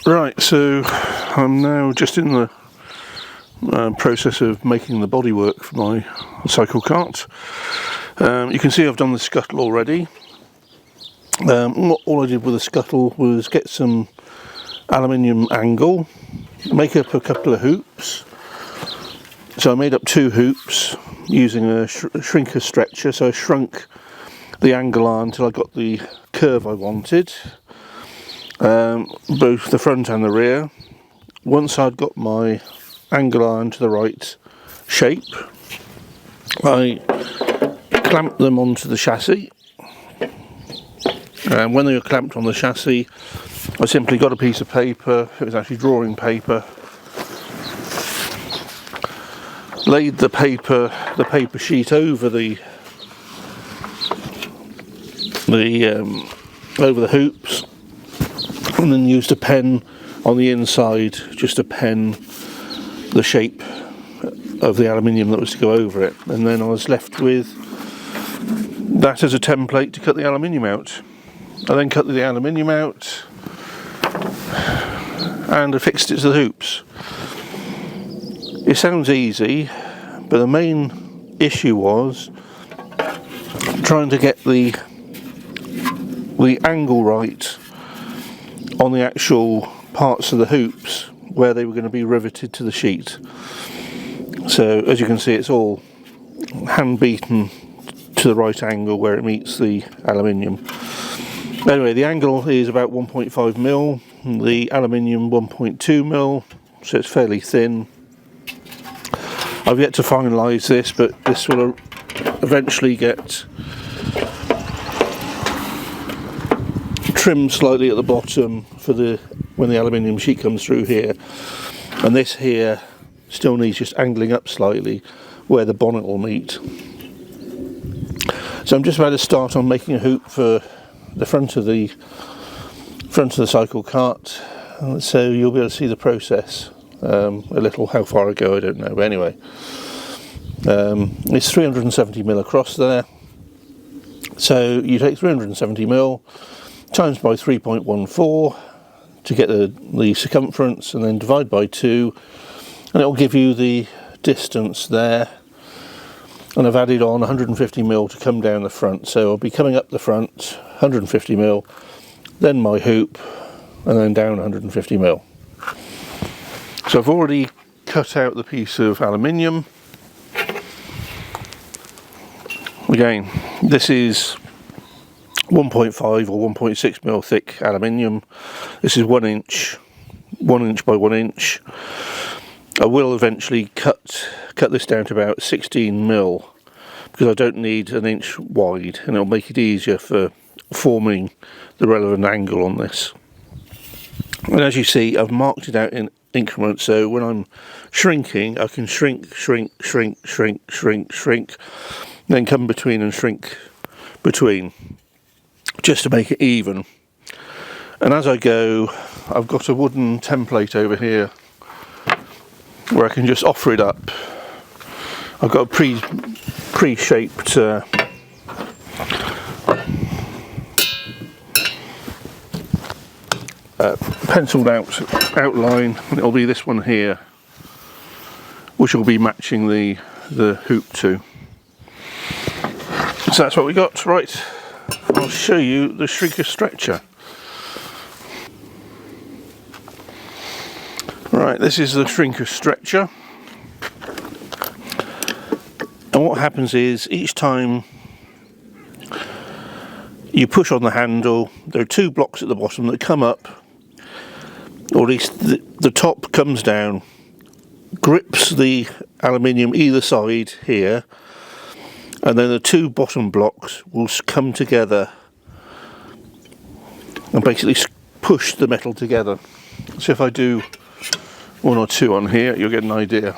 Right, so I'm now just in the process of making the bodywork for my Cyclekart. You can see I've done the scuttle already. All I did with the scuttle was get some aluminium angle, make up a couple of hoops. So I made up 2 hoops using a shrinker stretcher, so I shrunk the angle on until I got the curve I wanted, both the front and the rear. Once I'd got my angle iron to the right shape, I clamped them onto the chassis, and when they were clamped on the chassis, I simply got a piece of paper, it was actually drawing paper, laid the paper sheet over the hoops, and then used a pen on the inside just to pen the shape of the aluminium that was to go over it, and then I was left with that as a template to cut the aluminium out. I then cut the aluminium out and affixed it to the hoops. It sounds easy, but the main issue was trying to get the angle right on the actual parts of the hoops where they were going to be riveted to the sheet. So as you can see, it's all hand beaten to the right angle where it meets the aluminium. Anyway, the angle is about 1.5mm, the aluminium 1.2mm, so it's fairly thin. I've yet to finalise this, but this will eventually get trimmed slightly at the bottom for when the aluminium sheet comes through here, and this here still needs just angling up slightly where the bonnet will meet. So I'm just about to start on making a hoop for the front of the Cyclekart, so you'll be able to see the process a little. How far I go I don't know, but anyway, it's 370mm across there, so you take 370mm times by 3.14 to get the circumference, and then divide by 2, and it will give you the distance there. And I've added on 150mm to come down the front, so I'll be coming up the front 150mm, then my hoop, and then down 150mm. So I've already cut out the piece of aluminium. Again, this is 1.5 or 1.6mm thick aluminium. This is 1 inch by 1 inch. I will eventually cut this down to about 16mm because I don't need 1 inch wide, and it'll make it easier for forming the relevant angle on this. And as you see, I've marked it out in increments, so when I'm shrinking, I can shrink, then come between and shrink between, just to make it even. And as I go, I've got a wooden template over here where I can just offer it up. I've got a pre-shaped penciled out outline, and it'll be this one here, which will be matching the hoop to. So that's what we got. Right, I'll show you the shrinker stretcher. Right, this is the shrinker stretcher, and what happens is each time you push on the handle, there are 2 blocks at the bottom that come up, or at least the top comes down, grips the aluminium either side here, and then the 2 bottom blocks will come together and basically push the metal together. So if I do 1 or 2 on here, you'll get an idea.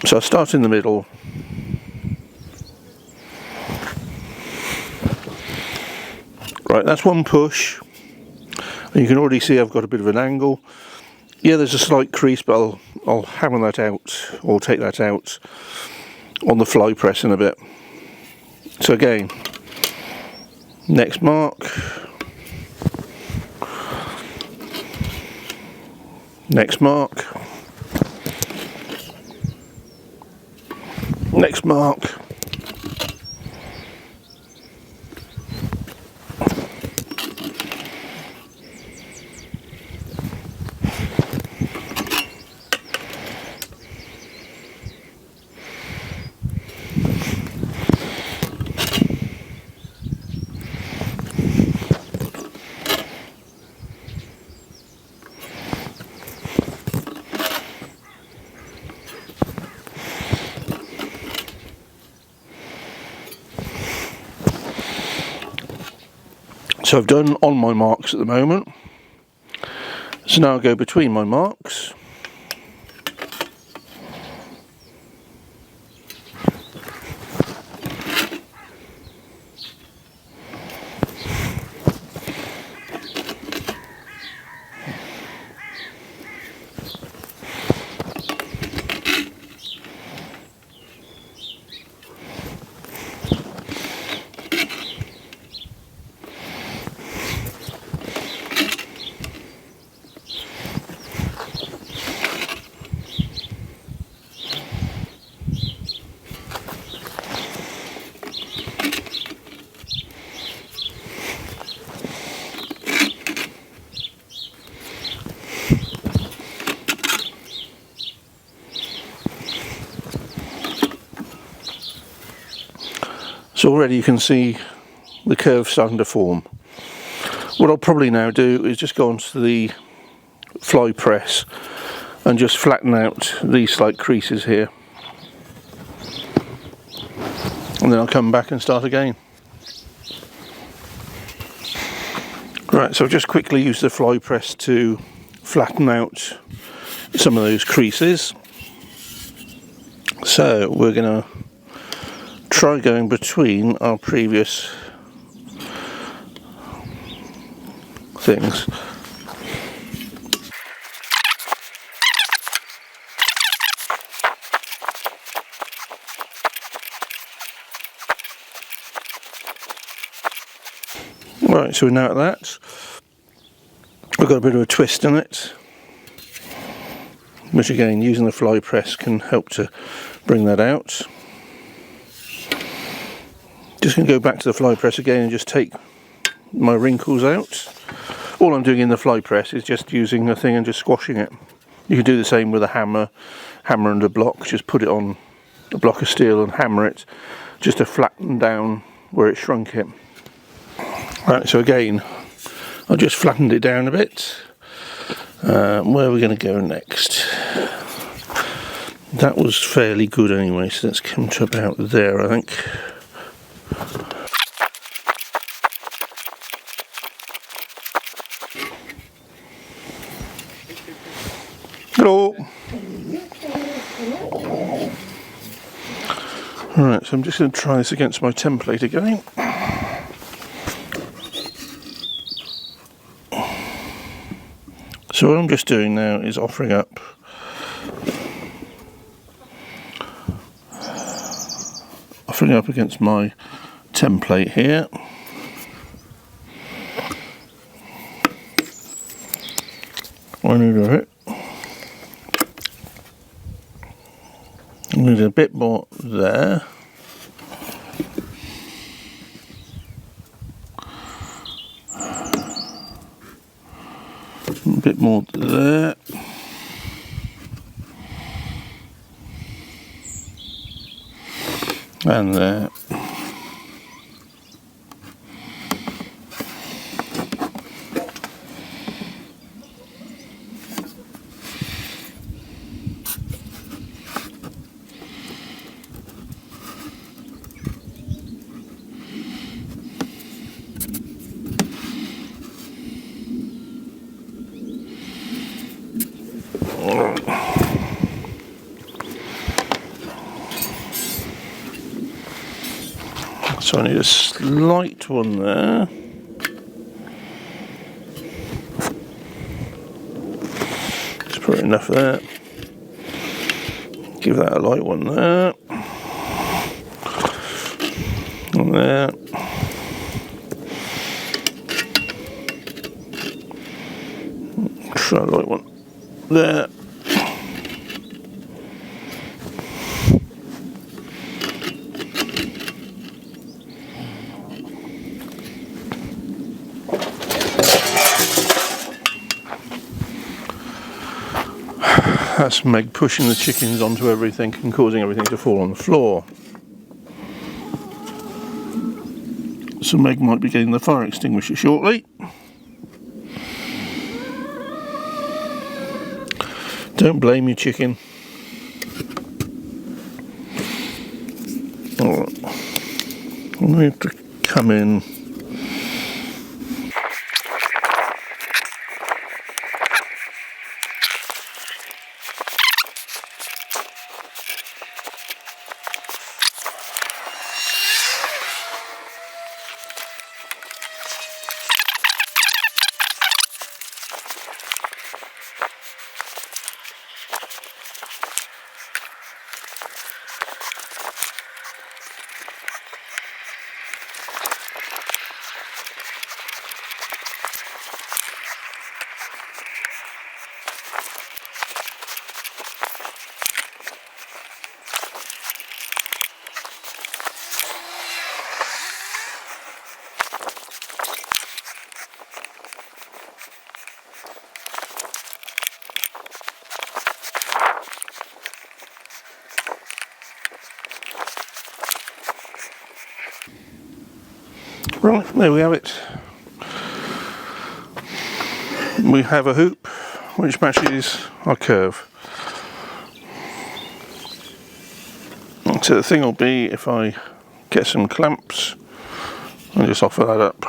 So I'll start in the middle. Right, that's 1 push, and you can already see I've got a bit of an angle. Yeah, there's a slight crease, but I'll hammer that out, or take that out on the fly press in a bit. So again, next mark, Next mark. Next mark. So I've done on my marks at the moment, so now I'll go between my marks. So already you can see the curve starting to form. What I'll probably now do is just go onto the fly press and just flatten out these slight creases here, and then I'll come back and start again. Right, so I've just quickly used the fly press to flatten out some of those creases. So we're going to try going between our previous things. Right, so we're now at that. We've got a bit of a twist in it, which again, using the fly press can help to bring that out. Just going to go back to the fly press again and just take my wrinkles out. All I'm doing in the fly press is just using a thing and just squashing it. You can do the same with a hammer and a block. Just put it on a block of steel and hammer it just to flatten down where it shrunk it. Right, so again, I just flattened it down a bit. Where are we going to go next? That was fairly good anyway, so let's come to about there, I think. Hello. Right, so I'm just going to try this against my template again. So what I'm just doing now is offering up against my template here. I need it. I need a bit more there. A bit more there. And there. So I need a slight one there. Just put enough there. Give that a light one there. And there. Try a light one there. That's Meg pushing the chickens onto everything and causing everything to fall on the floor. So Meg might be getting the fire extinguisher shortly. Don't blame your chicken. Alright. I need to come in. Right, there we have it. We have a hoop which matches our curve. So the thing will be, if I get some clamps and just offer that up.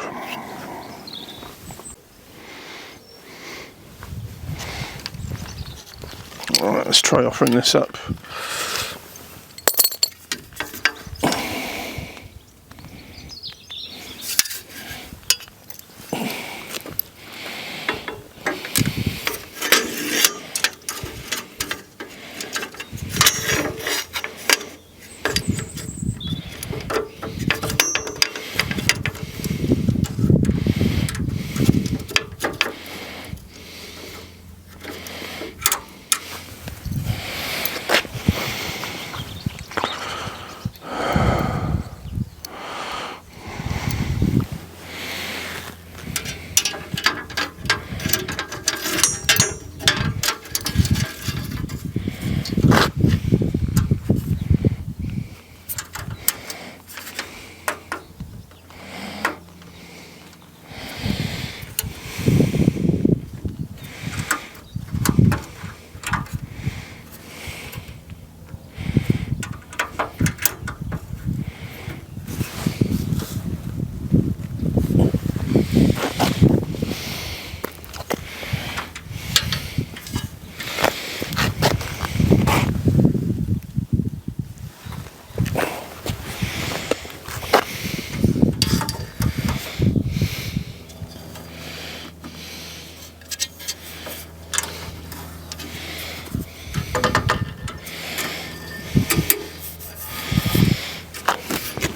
Alright, let's try offering this up.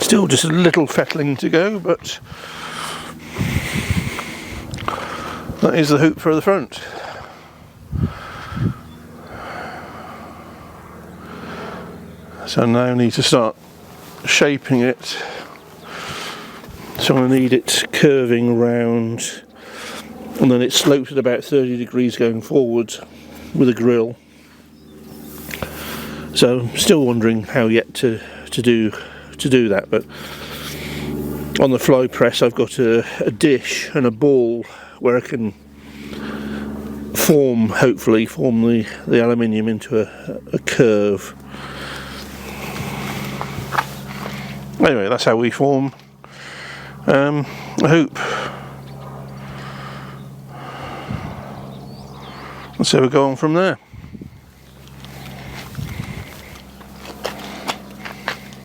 Still just a little fettling to go, but that is the hoop for the front. So now I need to start shaping it. So I need it curving round, and then it slopes at about 30 degrees going forward with a grill. So I'm still wondering how yet to do that, but on the fly press I've got a dish and a ball where I can hopefully form the aluminium into a curve. Anyway, that's how we form a hoop. Let's see how we go on from there.